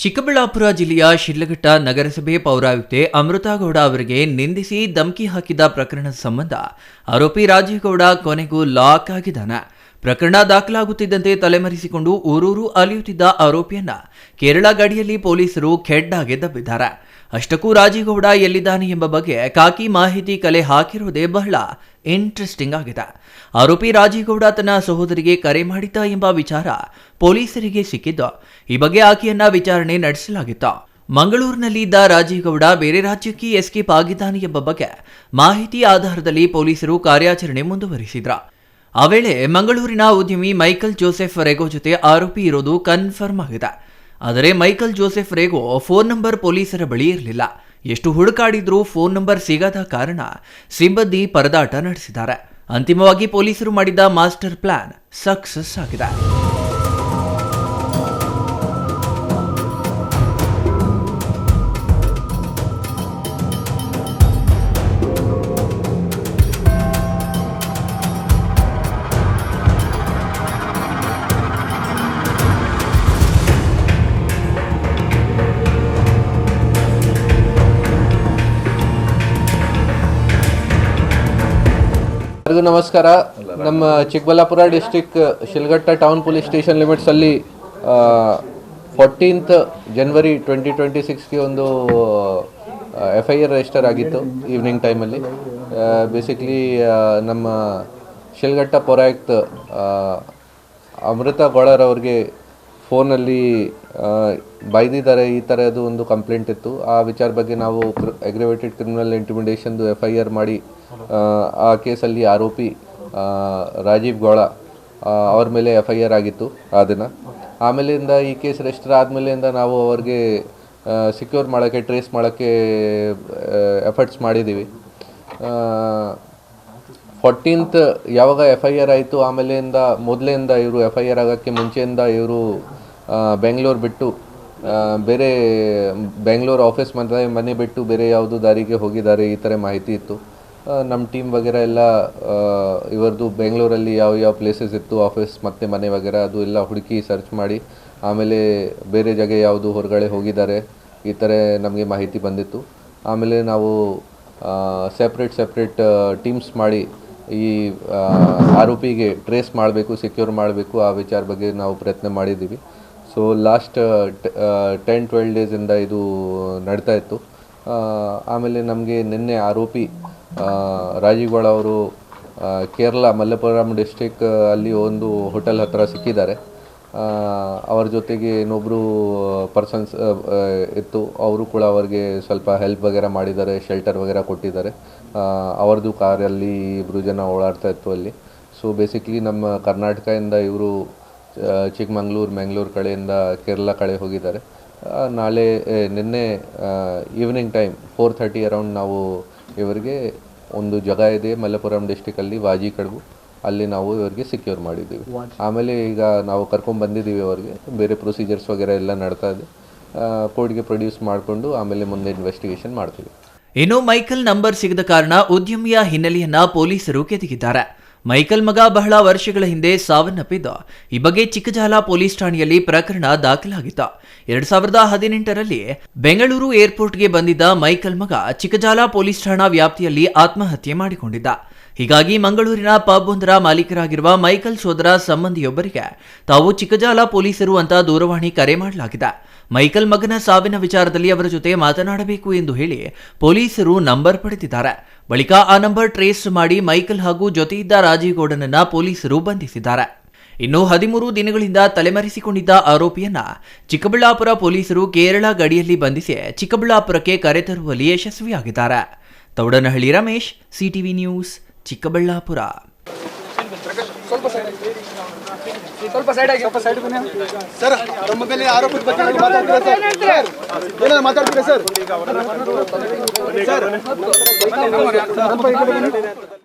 ಚಿಕ್ಕಬಳ್ಳಾಪುರ ಜಿಲ್ಲೆಯ ಶಿಡ್ಲಘಟ್ಟ ನಗರಸಭೆ ಪೌರಾಯುಕ್ತೆ ಅಮೃತಾ ಗೌಡ ಅವರಿಗೆ ನಿಂದಿಸಿ ಧಮಕಿ ಹಾಕಿದ ಪ್ರಕರಣದ ಸಂಬಂಧ ಆರೋಪಿ ರಾಜೀವ್ ಕೊನೆಗೂ ಲಾಕ್ ಆಗಿದ್ದಾನೆ. ಪ್ರಕರಣ ದಾಖಲಾಗುತ್ತಿದ್ದಂತೆ ತಲೆಮರೆಸಿಕೊಂಡು ಊರೂರು ಅಲಿಯುತ್ತಿದ್ದ ಆರೋಪಿಯನ್ನ ಕೇರಳ ಗಡಿಯಲ್ಲಿ ಪೊಲೀಸರು ಖೆಡ್ಡಾಗೆ ದಬ್ಬಿದ್ದಾರೆ. ಅಷ್ಟಕ್ಕೂ ರಾಜೀವ್ ಗೌಡ ಎಲ್ಲಿದ್ದಾನೆ ಎಂಬ ಬಗ್ಗೆ ಖಾಕಿ ಮಾಹಿತಿ ಕಲೆ ಹಾಕಿರುವುದೇ ಬಹಳ ಇಂಟ್ರೆಸ್ಟಿಂಗ್ ಆಗಿದೆ. ಆರೋಪಿ ರಾಜೀವ್ ಗೌಡ ತನ್ನ ಸಹೋದರಿಗೆ ಕರೆ ಮಾಡಿದ್ದ ಎಂಬ ವಿಚಾರ ಪೊಲೀಸರಿಗೆ ಸಿಕ್ಕಿದ್ದು, ಈ ಬಗ್ಗೆ ಆಕೆಯನ್ನ ವಿಚಾರಣೆ ನಡೆಸಲಾಗಿತ್ತು. ಮಂಗಳೂರಿನಲ್ಲಿ ಇದ್ದ ರಾಜೀವ್ ಗೌಡ ಬೇರೆ ರಾಜ್ಯಕ್ಕೆ ಎಸ್ಕೇಪ್ ಆಗಿದ್ದಾನೆ ಎಂಬ ಬಗ್ಗೆ ಮಾಹಿತಿ ಆಧಾರದಲ್ಲಿ ಪೊಲೀಸರು ಕಾರ್ಯಾಚರಣೆ ಮುಂದುವರಿಸಿದ್ರು. ಆ ವೇಳೆ ಮಂಗಳೂರಿನ ಉದ್ಯಮಿ ಮೈಕಲ್ ಜೋಸೆಫ್ ರೆಗೋ ಜೊತೆ ಆರೋಪಿ ಇರೋದು ಕನ್ಫರ್ಮ್ ಆಗಿದೆ. ಆದರೆ Michael Joseph Rego phone number ಪೊಲೀಸರ ಬಳಿ ಇರಲಿಲ್ಲ. ಎಷ್ಟು ಹುಡುಕಾಡಿದ್ರೂ ಫೋನ್ ನಂಬರ್ ಸಿಗದ ಕಾರಣ ಸಿಬ್ಬಂದಿ ಪರದಾಟ ನಡೆಸಿದ್ದಾರೆ. ಅಂತಿಮವಾಗಿ ಪೊಲೀಸರು ಮಾಡಿದ ಮಾಸ್ಟರ್ ಪ್ಲಾನ್ ಸಕ್ಸಸ್ ಆಗಿದೆ. ಎಲ್ಲರಿಗೂ ನಮಸ್ಕಾರ. ನಮ್ಮ Chikkaballapura district Shidlaghatta town police station limits ಅಲ್ಲಿ 14th ಜನವರಿ 2026ಗೆ ಒಂದು FIR ರಿಜಿಸ್ಟರ್ ಆಗಿತ್ತು ಈವ್ನಿಂಗ್ ಟೈಮಲ್ಲಿ. ಬೇಸಿಕ್ಲಿ ನಮ್ಮ ಶಿಲ್ಘಟ್ಟ ಪೌರಾಯುಕ್ತ ಅಮೃತಾ ಗೌಡರವ್ರಿಗೆ ಫೋನಲ್ಲಿ ಬೈದಿದ್ದಾರೆ, ಈ ಥರದ್ದು ಒಂದು ಕಂಪ್ಲೇಂಟ್ ಇತ್ತು. ಆ ವಿಚಾರ ಬಗ್ಗೆ ನಾವು ಅಗ್ರಿವೇಟೆಡ್ ಕ್ರಿಮಿನಲ್ ಇಂಟಿಮಿಡೇಷನ್ದು FIR ಮಾಡಿ ಆ ಕೇಸಲ್ಲಿ ಆರೋಪಿ ರಾಜೀವ್ ಗೌಡ ಅವ್ರ ಮೇಲೆ FIR ಆಗಿತ್ತು ಆ ದಿನ. ಆಮೇಲಿಂದ ಈ ಕೇಸ್ ರಿಜಿಸ್ಟರ್ ಆದಮೇಲಿಂದ ನಾವು ಅವ್ರಿಗೆ ಸಿಕ್ಯೂರ್ ಮಾಡೋಕ್ಕೆ, ಟ್ರೇಸ್ ಮಾಡೋಕ್ಕೆ ಎಫರ್ಟ್ಸ್ ಮಾಡಿದ್ದೀವಿ. 14th ಯಾವಾಗ FIR ಆಯಿತು, ಆಮೇಲಿಂದ ಮೊದಲಿಂದ ಇವರು FIR ಆಗೋಕ್ಕೆ ಮುಂಚೆಯಿಂದ ಇವರು ಬೆಂಗಳೂರು ಬಿಟ್ಟು ಬೇರೆ ಬೆಂಗಳೂರು ಆಫೀಸ್ ಮನೆ ಬಿಟ್ಟು ಬೇರೆ ಯಾವುದು ದಾರಿಗೆ ಹೋಗಿದ್ದಾರೆ, ಈ ಥರ ಮಾಹಿತಿ ಇತ್ತು. ನಮ್ಮ ಟೀಮ್ ವಗೇರ ಎಲ್ಲ ಇವರದು ಬೆಂಗಳೂರಲ್ಲಿ ಯಾವ ಪ್ಲೇಸಸ್ ಇತ್ತು, ಆಫೀಸ್ ಮತ್ತು ಮನೆ ವಗೇರ ಅದು ಎಲ್ಲ ಹುಡುಕಿ ಸರ್ಚ್ ಮಾಡಿ ಆಮೇಲೆ ಬೇರೆ ಜಾಗ ಯಾವುದು ಹೊರಗಡೆ ಹೋಗಿದ್ದಾರೆ ಈ ಥರ ನಮಗೆ ಮಾಹಿತಿ ಬಂದಿತ್ತು. ಆಮೇಲೆ ನಾವು ಸೆಪ್ರೇಟ್ ಟೀಮ್ಸ್ ಮಾಡಿ ಈ ಆರೋಪಿಗೆ ಟ್ರೇಸ್ ಮಾಡಬೇಕು, ಸೆಕ್ಯೂರ್ ಮಾಡಬೇಕು, ಆ ವಿಚಾರ ಬಗ್ಗೆ ನಾವು ಪ್ರಯತ್ನ ಮಾಡಿದ್ದೀವಿ. ಸೊ ಲಾಸ್ಟ್ 10-12 ಡೇಸಿಂದ ಇದು ನಡೀತಾ ಇತ್ತು. ಆಮೇಲೆ ನಮಗೆ ನಿನ್ನೆ ಆರೋಪಿ ರಾಜೀವ್ ಗೌಡ ಅವರು ಕೇರಳ ಮಲ್ಲಪುರಂ ಡಿಸ್ಟ್ರಿಕ್ ಅಲ್ಲಿ ಒಂದು ಹೋಟೆಲ್ ಹತ್ತಿರ ಸಿಕ್ಕಿದ್ದಾರೆ. ಅವ್ರ ಜೊತೆಗೆ ಇನ್ನೊಬ್ಬರು ಪರ್ಸನ್ಸ್ ಇತ್ತು, ಅವರು ಕೂಡ ಅವ್ರಿಗೆ ಸ್ವಲ್ಪ ಹೆಲ್ಪ್ ವಗೇರ ಮಾಡಿದ್ದಾರೆ, ಶೆಲ್ಟರ್ ವಗೇರ ಕೊಟ್ಟಿದ್ದಾರೆ. ಅವ್ರದ್ದು ಕಾರಲ್ಲಿ ಇಬ್ಬರು ಜನ ಓಡಾಡ್ತಾ ಇತ್ತು ಅಲ್ಲಿ. ಸೊ ಬೇಸಿಕ್ಲಿ ನಮ್ಮ ಕರ್ನಾಟಕದಿಂದ ಇವರು ಚಿಕ್ಕಮಂಗ್ಳೂರು, ಮ್ಯಾಂಗ್ಳೂರು ಕಡೆಯಿಂದ ಕೇರಳ ಕಡೆ ಹೋಗಿದ್ದಾರೆ. ನಿನ್ನೆ ಈವ್ನಿಂಗ್ ಟೈಮ್ 4:30 ಅರೌಂಡ್ ನಾವು ಇವರಿಗೆ ಒಂದು ಜಾಗ ಇದೆ ಮಲ್ಲಪುರಂ ಡಿಸ್ಟಿಕಲ್ಲಿ ವಾಜಿಕಡಬು, ಅಲ್ಲಿ ನಾವು ಇವರಿಗೆ ಸೆಕ್ಯೂರ್ ಮಾಡಿದ್ದೀವಿ. ಆಮೇಲೆ ಈಗ ನಾವು ಕರ್ಕೊಂಡು ಬಂದಿದ್ದೀವಿ ಅವರಿಗೆ, ಬೇರೆ ಪ್ರೊಸೀಜರ್ಸ್ ವಗೇರ ಎಲ್ಲ ನಡ್ತಾ ಇದೆ. ಕೋರ್ಟ್ಗೆ ಪ್ರೊಡ್ಯೂಸ್ ಮಾಡಿಕೊಂಡು ಆಮೇಲೆ ಮುಂದೆ ಇನ್ವೆಸ್ಟಿಗೇಷನ್ ಮಾಡ್ತೀವಿ. ಇನ್ನು ಮೈಕಲ್ ನಂಬರ್ ಸಿಗದ ಕಾರಣ ಉದ್ಯಮಿಯ ಹಿನ್ನೆಲೆಯನ್ನ ಪೊಲೀಸರು ಕೆದಕಿದ್ದಾರೆ. ಮೈಕಲ್ ಮಗ ಬಹಳ ವರ್ಷಗಳ ಹಿಂದೆ ಸಾವನ್ನಪ್ಪಿದ್ದು, ಈ ಬಗ್ಗೆ ಚಿಕ್ಕಜಾಲ ಪೊಲೀಸ್ ಠಾಣೆಯಲ್ಲಿ ಪ್ರಕರಣ ದಾಖಲಾಗಿತ್ತು. 2018ರಲ್ಲಿ ಬೆಂಗಳೂರು ಏರ್ಪೋರ್ಟ್ಗೆ ಬಂದಿದ್ದ ಮೈಕಲ್ ಮಗ ಚಿಕ್ಕಜಾಲ ಪೊಲೀಸ್ ಠಾಣಾ ವ್ಯಾಪ್ತಿಯಲ್ಲಿ ಆತ್ಮಹತ್ಯೆ ಮಾಡಿಕೊಂಡಿದ್ದ. ಹೀಗಾಗಿ ಮಂಗಳೂರಿನ ಪಬ್ ಒಂದರ ಮಾಲೀಕರಾಗಿರುವ ಮೈಕಲ್ ಸೋದರ ಸಂಬಂಧಿಯೊಬ್ಬರಿಗೆ ತಾವು ಚಿಕ್ಕಜಾಲ ಪೊಲೀಸರು ಅಂತ ದೂರವಾಣಿ ಕರೆ ಮಾಡಲಾಗಿದೆ. ಮೈಕಲ್ ಮಗನ ಸಾವಿನ ವಿಚಾರದಲ್ಲಿ ಅವರ ಜೊತೆ ಮಾತನಾಡಬೇಕು ಎಂದು ಹೇಳಿ ಪೊಲೀಸರು ನಂಬರ್ ಪಡೆದಿದ್ದಾರೆ. ಬಳಿಕ ಆ ನಂಬರ್ ಟ್ರೇಸ್ ಮಾಡಿ ಮೈಕಲ್ ಹಾಗೂ ಜೊತೆಯಿದ್ದ ರಾಜೀವ್ ಗೌಡನನ್ನ ಪೊಲೀಸರು ಬಂಧಿಸಿದ್ದಾರೆ. ಇನ್ನು 13 ದಿನಗಳಿಂದ ತಲೆಮರೆಸಿಕೊಂಡಿದ್ದ ಆರೋಪಿಯನ್ನ ಚಿಕ್ಕಬಳ್ಳಾಪುರ ಪೊಲೀಸರು ಕೇರಳ ಗಡಿಯಲ್ಲಿ ಬಂಧಿಸಿ ಚಿಕ್ಕಬಳ್ಳಾಪುರಕ್ಕೆ ಕರೆತರುವಲ್ಲಿ ಯಶಸ್ವಿಯಾಗಿದ್ದಾರೆ. Thoudanahalli Ramesh, CTV news, Chikkaballapur. ಸ್ವಲ್ಪ ಸೈಡ್ ಬನ್ನಿ ಸರ್. ನಮ್ಮ ಮೇಲೆ ಆರೋಪದ ಬಗ್ಗೆ ಮಾತಾಡ್ತೀರಾ ಸರ್?